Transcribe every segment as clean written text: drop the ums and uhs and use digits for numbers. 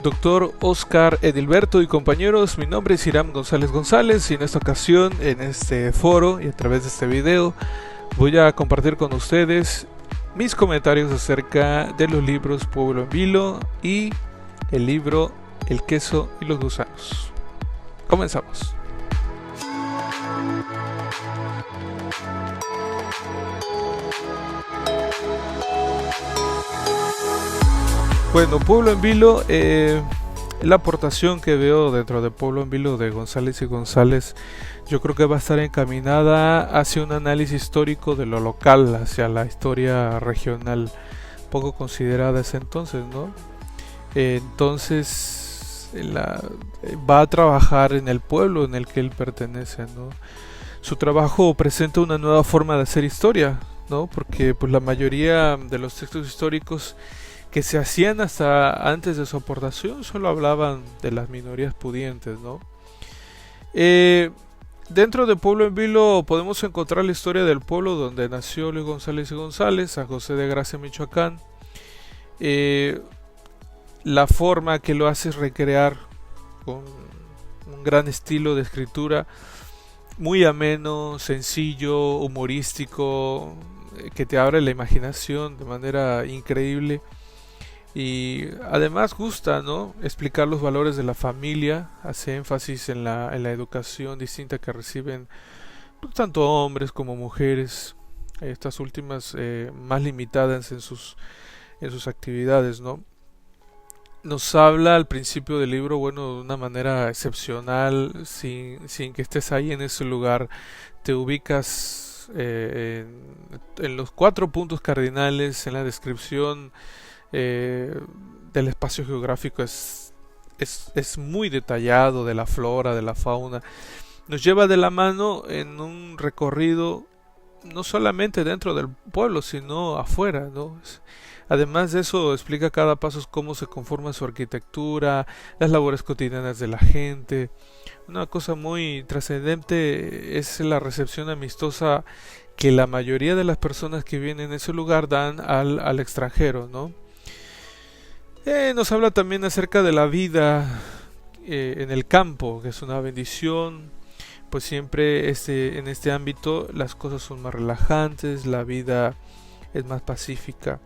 Doctor Oscar Edilberto y compañeros, mi nombre es Hiram González González y en esta ocasión, en este foro y a través de este video, voy a compartir con ustedes mis comentarios acerca de los libros Pueblo en Vilo y el libro El queso y los gusanos. Comenzamos. Bueno, Pueblo en Vilo, la aportación que veo dentro de Pueblo en Vilo de González y González, yo creo que va a estar encaminada hacia un análisis histórico de lo local, hacia la historia regional, poco considerada ese entonces, ¿no? Entonces, va a trabajar en el pueblo en el que él pertenece, ¿no? Su trabajo presenta una nueva forma de hacer historia, ¿no? Porque pues la mayoría de los textos históricos que se hacían hasta antes de su aportación solo hablaban de las minorías pudientes, ¿no? Dentro de Pueblo en Vilo podemos encontrar la historia del pueblo donde nació Luis González y González, San José de Gracia, Michoacán. La forma que lo hace es recrear con un gran estilo de escritura, muy ameno, sencillo, humorístico, que te abre la imaginación de manera increíble. Y además gusta, ¿no?, explicar los valores de la familia, hace énfasis en la educación distinta que reciben pues, tanto hombres como mujeres, estas últimas más limitadas en sus actividades, ¿no? Nos habla al principio del libro, bueno, de una manera excepcional, sin que estés ahí en ese lugar, te ubicas en los 4 puntos cardinales, en la descripción del espacio geográfico es muy detallado, de la flora, de la fauna. Nos lleva de la mano en un recorrido no solamente dentro del pueblo, sino afuera, ¿no? Además de eso, explica cada paso cómo se conforma su arquitectura, las labores cotidianas de la gente. Una cosa muy trascendente es la recepción amistosa que la mayoría de las personas que vienen a ese lugar dan al extranjero, ¿no? Nos habla también acerca de la vida en el campo, que es una bendición, pues siempre en este ámbito las cosas son más relajantes, la vida es más pacífica.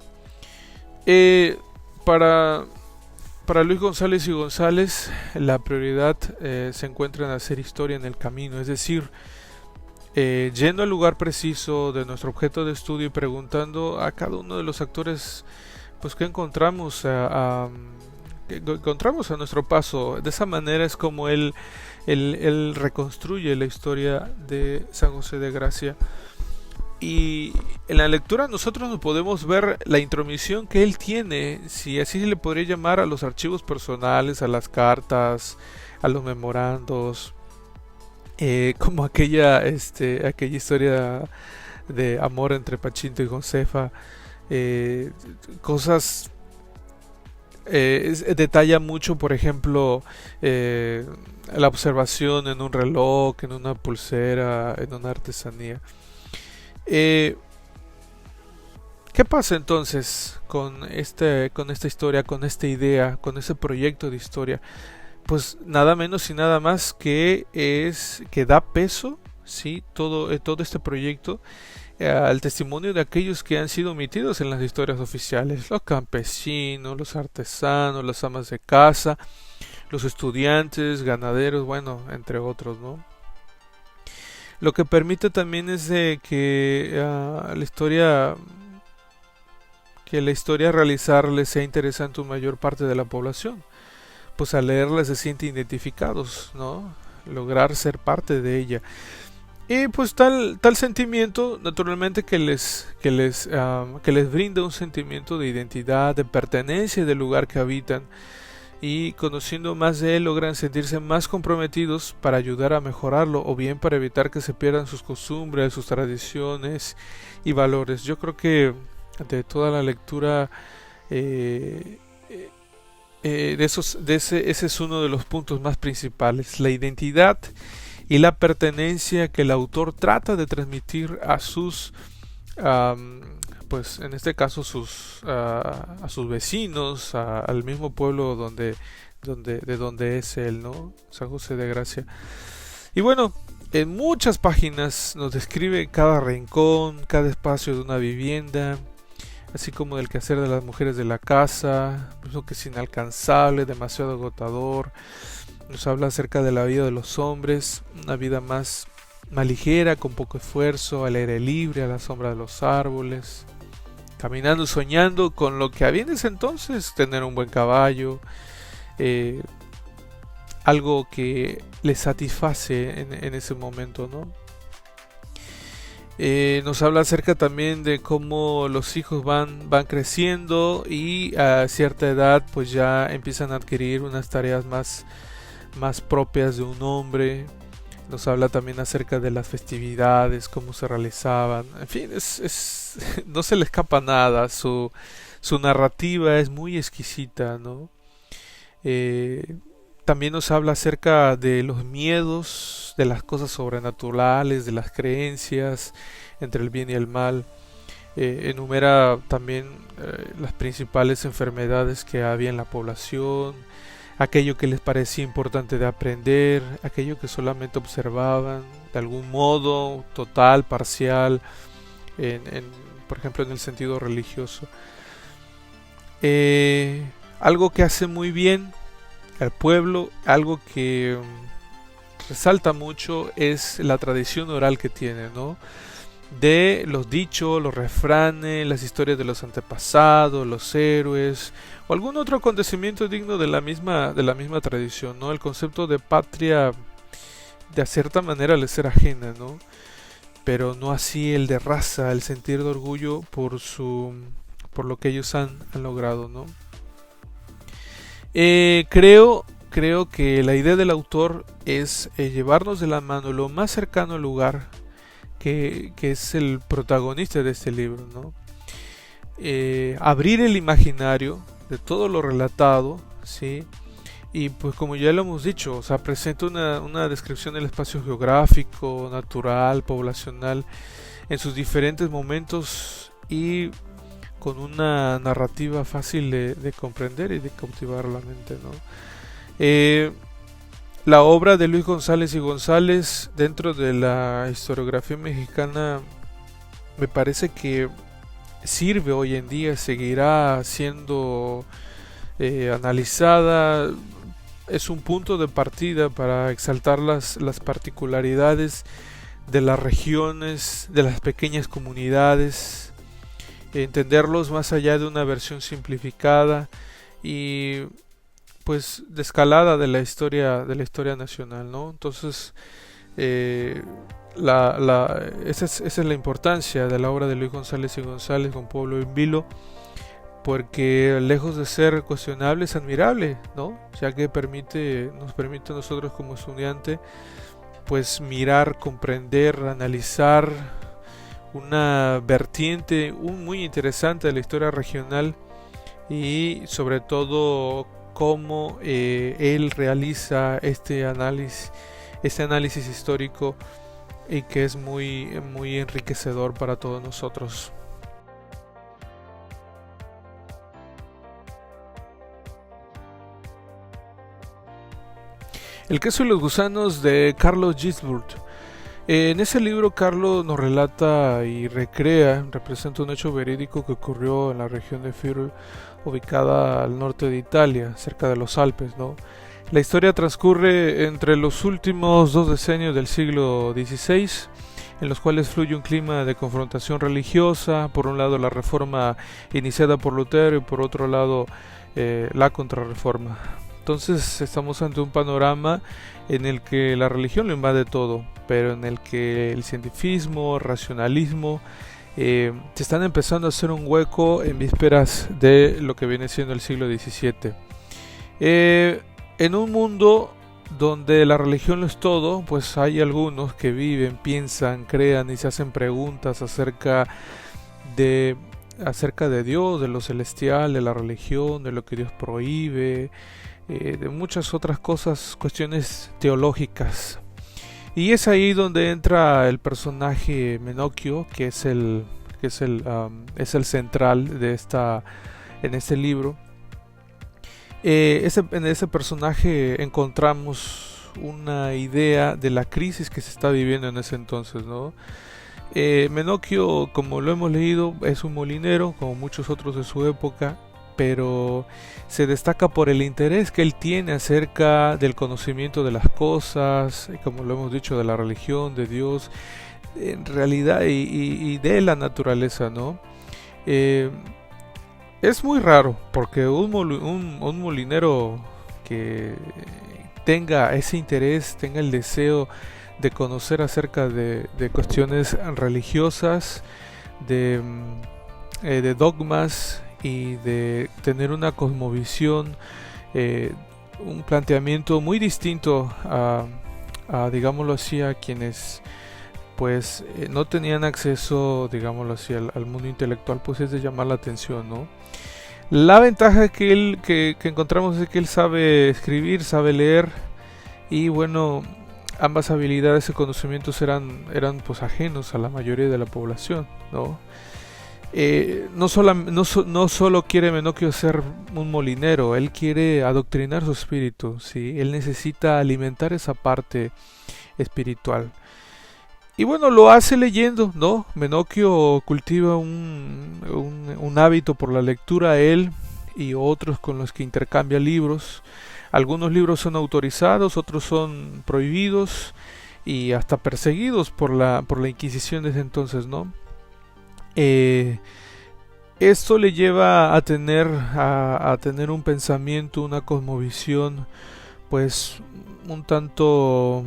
Para Luis González y González, la prioridad se encuentra en hacer historia en el camino, es decir, yendo al lugar preciso de nuestro objeto de estudio y preguntando a cada uno de los actores pues qué encontramos a nuestro paso. De esa manera es como él reconstruye la historia de San José de Gracia. Y en la lectura nosotros nos podemos ver la intromisión que él tiene, si así se le podría llamar, a los archivos personales, a las cartas, a los memorandos, como aquella historia de amor entre Pachinto y Josefa. Cosas detalla mucho, por ejemplo, la observación en un reloj, en una pulsera, en una artesanía. ¿Qué pasa entonces con esta historia, con esta idea, con ese proyecto de historia? Pues nada menos y nada más que da peso, ¿sí? todo este proyecto al testimonio de aquellos que han sido omitidos en las historias oficiales: los campesinos, los artesanos, las amas de casa, los estudiantes, ganaderos, bueno, entre otros, ¿no? Lo que permite también es de que la historia realizarle sea interesante a una mayor parte de la población, pues al leerla se sienten identificados, ¿no? Lograr ser parte de ella. Y pues tal sentimiento, naturalmente, que les brinda un sentimiento de identidad, de pertenencia del lugar que habitan, y conociendo más de él logran sentirse más comprometidos para ayudar a mejorarlo, o bien para evitar que se pierdan sus costumbres, sus tradiciones y valores. Yo creo que de toda la lectura ese es uno de los puntos más principales: la identidad y la pertenencia que el autor trata de transmitir a sus pues en este caso a sus vecinos, al mismo pueblo de donde es él, ¿no? San José de Gracia. Y bueno, en muchas páginas nos describe cada rincón, cada espacio de una vivienda, así como del quehacer de las mujeres de la casa, lo que es inalcanzable, demasiado agotador. Nos habla acerca de la vida de los hombres, una vida más ligera, con poco esfuerzo, al aire libre, a la sombra de los árboles, caminando y soñando con lo que había en ese entonces, tener un buen caballo, eh, algo que les satisface en ese momento, ¿no? Nos habla acerca también de cómo los hijos van creciendo y a cierta edad pues ya empiezan a adquirir unas tareas más propias de un hombre. Nos habla también acerca de las festividades, cómo se realizaban. En fin, no se le escapa nada. Su narrativa es muy exquisita, ¿no? También nos habla acerca de los miedos, de las cosas sobrenaturales, de las creencias entre el bien y el mal. Enumera también las principales enfermedades que había en la población, aquello que les parecía importante de aprender, aquello que solamente observaban de algún modo, total, parcial, por ejemplo en el sentido religioso. Algo que hace muy bien al pueblo, algo que resalta mucho es la tradición oral que tiene, ¿no? De los dichos, los refranes, las historias de los antepasados, los héroes o algún otro acontecimiento digno de la misma tradición, ¿no? El concepto de patria de cierta manera le ser ajena, ¿no? Pero no así el de raza, el sentir de orgullo por lo que ellos han logrado, ¿no? Creo que la idea del autor es llevarnos de la mano lo más cercano al lugar que es el protagonista de este libro, ¿no? Abrir el imaginario de todo lo relatado, ¿sí? Y pues como ya lo hemos dicho, o sea, presenta una descripción del espacio geográfico, natural, poblacional, en sus diferentes momentos y con una narrativa fácil de comprender y de cautivar la mente, ¿no? La obra de Luis González y González dentro de la historiografía mexicana me parece que sirve hoy en día, seguirá siendo analizada, es un punto de partida para exaltar las particularidades de las regiones, de las pequeñas comunidades, entenderlos más allá de una versión simplificada y pues de escalada de la historia nacional, ¿no? Entonces esa es la importancia de la obra de Luis González y González con Pueblo en Vilo, porque lejos de ser cuestionable es admirable, ¿no? Ya que nos permite a nosotros como estudiante pues mirar, comprender, analizar una vertiente muy interesante de la historia regional y sobre todo cómo él realiza este análisis histórico y que es muy enriquecedor para todos nosotros. El queso y los gusanos de Carlos Gisbert. En ese libro Carlos nos relata y representa un hecho verídico que ocurrió en la región de Friuli, ubicada al norte de Italia, cerca de los Alpes, ¿no? La historia transcurre entre los últimos 2 decenios del siglo XVI, en los cuales fluye un clima de confrontación religiosa, por un lado la reforma iniciada por Lutero y por otro lado la contrarreforma. Entonces estamos ante un panorama en el que la religión lo invade todo, pero en el que el cientifismo, el racionalismo se están empezando a hacer un hueco en vísperas de lo que viene siendo el siglo XVII. En un mundo donde la religión lo es todo, pues hay algunos que viven, piensan, crean y se hacen preguntas acerca de Dios, de lo celestial, de la religión, de lo que Dios prohíbe, de muchas otras cosas, cuestiones teológicas. Y es ahí donde entra el personaje Menocchio, que es el que es el central en este libro. En ese personaje encontramos una idea de la crisis que se está viviendo en ese entonces, ¿no? Menocchio, como lo hemos leído, es un molinero, como muchos otros de su época, pero se destaca por el interés que él tiene acerca del conocimiento de las cosas, como lo hemos dicho, de la religión, de Dios, en realidad, y de la naturaleza, ¿no? Es muy raro, porque un molinero que tenga ese interés, tenga el deseo de conocer acerca de cuestiones religiosas, de dogmas y de tener una cosmovisión, un planteamiento muy distinto digámoslo así, a quienes pues no tenían acceso, digámoslo así, al mundo intelectual, pues es de llamar la atención, ¿no? La ventaja que encontramos es que él sabe escribir, sabe leer, y bueno, ambas habilidades y conocimientos eran pues ajenos a la mayoría de la población, ¿no? No solo quiere Menocchio ser un molinero, él quiere adoctrinar su espíritu, ¿sí? Él necesita alimentar esa parte espiritual. Y bueno, lo hace leyendo, ¿no? Menocchio cultiva un hábito por la lectura, él y otros con los que intercambia libros. Algunos libros son autorizados, otros son prohibidos y hasta perseguidos por la Inquisición desde entonces, ¿no? Esto le lleva a tener un pensamiento, una cosmovisión, pues un tanto,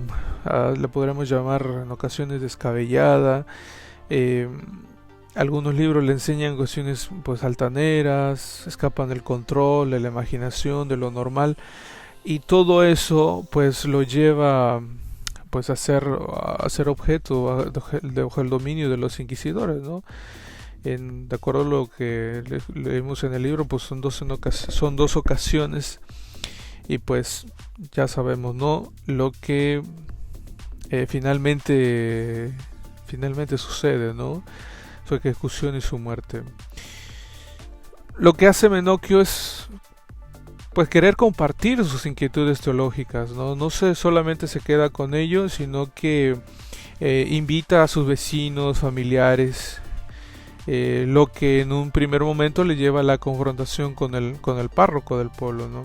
le podríamos llamar en ocasiones descabellada. Algunos libros le enseñan cuestiones pues altaneras, escapan del control, de la imaginación, de lo normal, y todo eso pues lo lleva pues a ser objeto bajo el dominio de los inquisidores, ¿no? De acuerdo a lo que leímos en el libro, pues son dos ocasiones, y pues ya sabemos, ¿no? Lo que finalmente sucede, ¿no? Su ejecución y su muerte. Lo que hace Menocchio es pues querer compartir sus inquietudes teológicas, ¿no? No solamente se queda con ello, sino que invita a sus vecinos, familiares, lo que en un primer momento le lleva a la confrontación con el párroco del pueblo, ¿no?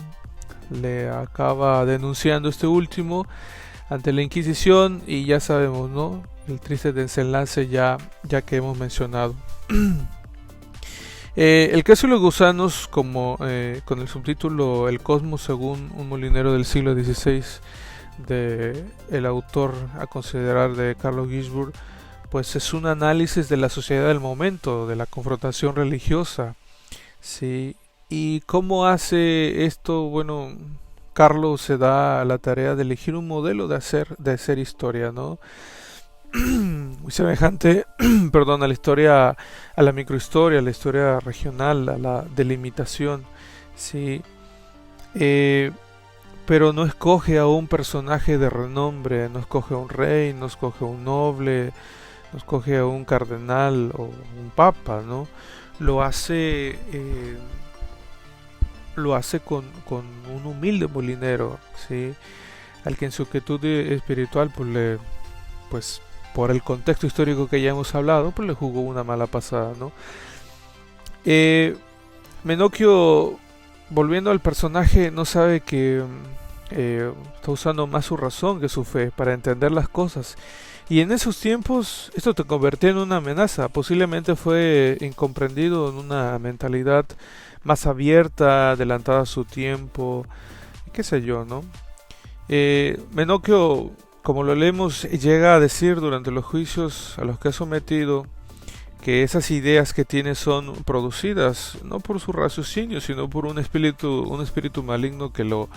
Le acaba denunciando este último ante la Inquisición, y ya sabemos, ¿no? El triste desenlace ya que hemos mencionado. El queso y los gusanos, como con el subtítulo El cosmos según un molinero del siglo XVI, de el autor a considerar de Carlo Ginzburg, pues es un análisis de la sociedad del momento, de la confrontación religiosa, ¿sí? ¿Y cómo hace esto? Bueno, Carlos se da a la tarea de elegir un modelo de hacer historia, ¿no? Muy semejante, perdón, a la historia, a la microhistoria, a la historia regional, a la delimitación, ¿sí? Pero no escoge a un personaje de renombre, no escoge a un rey, no escoge a un noble, no escoge a un cardenal o un papa, ¿no? Lo hace con un humilde molinero, ¿sí? Al que en su quietud espiritual pues por el contexto histórico que ya hemos hablado, pues le jugó una mala pasada, ¿no? Menocchio, volviendo al personaje, no sabe que está usando más su razón que su fe para entender las cosas, y en esos tiempos esto te convertía en una amenaza. Posiblemente fue incomprendido en una mentalidad más abierta, adelantada a su tiempo, qué sé yo, ¿no? Menocchio, como lo leemos, llega a decir durante los juicios a los que ha sometido que esas ideas que tiene son producidas no por su raciocinio, sino por un espíritu maligno que lo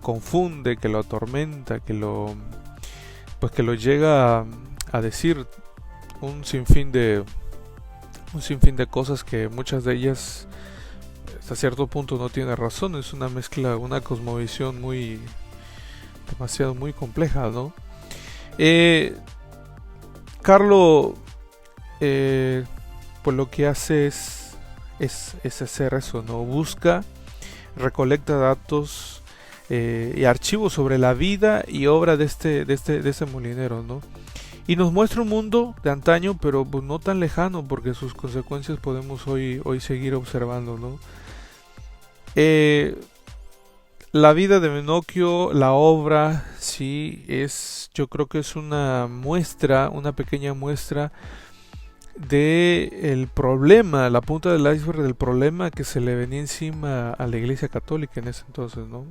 confunde, que lo atormenta, que lo llega a decir un sinfín de cosas, que muchas de ellas hasta cierto punto no tiene razón. Es una mezcla, una cosmovisión muy compleja, ¿no? Carlo pues lo que hace es hacer eso, ¿no? Busca, recolecta datos y archivos sobre la vida y obra de ese molinero, ¿no? Y nos muestra un mundo de antaño, pero pues no tan lejano, porque sus consecuencias podemos hoy seguir observando, ¿no? La vida de Menocchio, la obra, sí, yo creo que es una muestra, una pequeña muestra de el problema, la punta del iceberg del problema que se le venía encima a la Iglesia Católica en ese entonces, ¿no?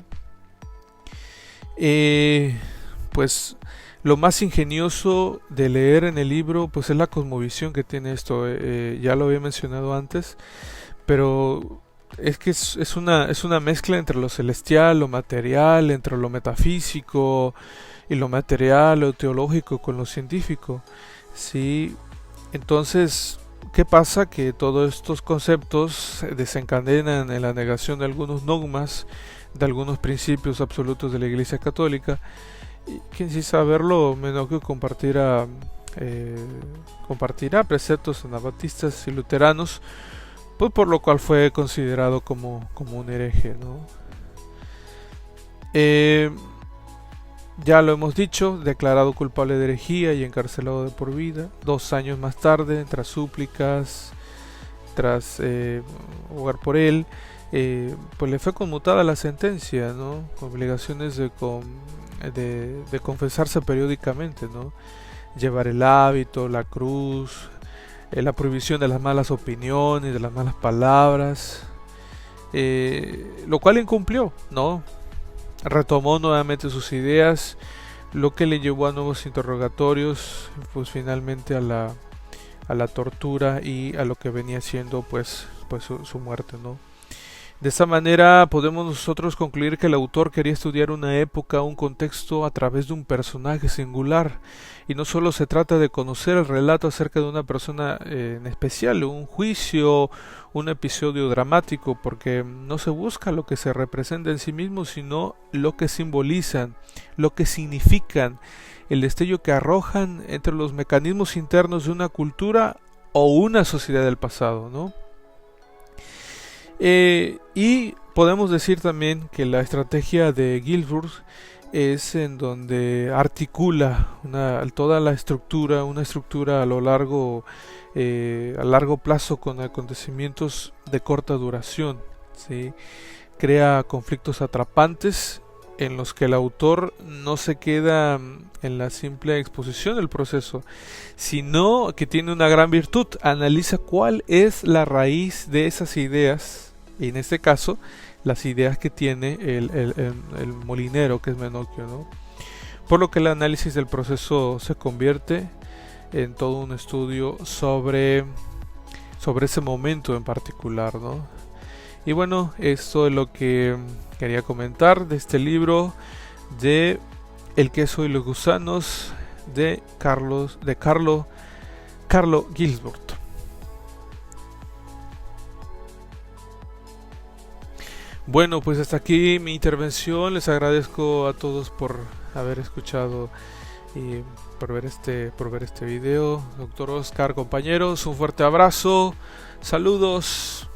Pues lo más ingenioso de leer en el libro, pues es la cosmovisión que tiene esto. Ya lo había mencionado antes, pero es que es una mezcla entre lo celestial, lo material, entre lo metafísico y lo material, lo teológico con lo científico. Sí, entonces, ¿qué pasa? Que todos estos conceptos desencadenan en la negación de algunos dogmas, de algunos principios absolutos de la Iglesia Católica. Y quien sin saberlo, Menocchio compartirá preceptos anabatistas y luteranos, pues por lo cual fue considerado como un hereje, ¿no? Ya lo hemos dicho, declarado culpable de herejía y encarcelado de por vida. 2 años más tarde, tras súplicas, tras abogar por él, pues le fue conmutada la sentencia, ¿no? Con obligaciones de confesarse periódicamente, ¿no? Llevar el hábito, la cruz, la prohibición de las malas opiniones, de las malas palabras, lo cual incumplió, ¿no? Retomó nuevamente sus ideas, lo que le llevó a nuevos interrogatorios, pues finalmente a la tortura y a lo que venía siendo pues su muerte, ¿no? De esta manera podemos nosotros concluir que el autor quería estudiar una época, un contexto a través de un personaje singular, y no solo se trata de conocer el relato acerca de una persona en especial, un juicio, un episodio dramático, porque no se busca lo que se representa en sí mismo, sino lo que simbolizan, lo que significan, el destello que arrojan entre los mecanismos internos de una cultura o una sociedad del pasado, ¿no? Y podemos decir también que la estrategia de Gilbert es en donde articula toda la estructura, una estructura a largo plazo con acontecimientos de corta duración, ¿sí? Crea conflictos atrapantes en los que el autor no se queda en la simple exposición del proceso, sino que tiene una gran virtud, analiza cuál es la raíz de esas ideas, y en este caso las ideas que tiene el molinero, que es Menocchio, ¿no? Por lo que el análisis del proceso se convierte en todo un estudio sobre ese momento en particular, ¿no? Y bueno, esto es lo que quería comentar de este libro de El queso y los gusanos de Carlo Gisbert. Bueno, pues hasta aquí mi intervención. Les agradezco a todos por haber escuchado y por ver este video. Doctor Oscar, compañeros, un fuerte abrazo. Saludos.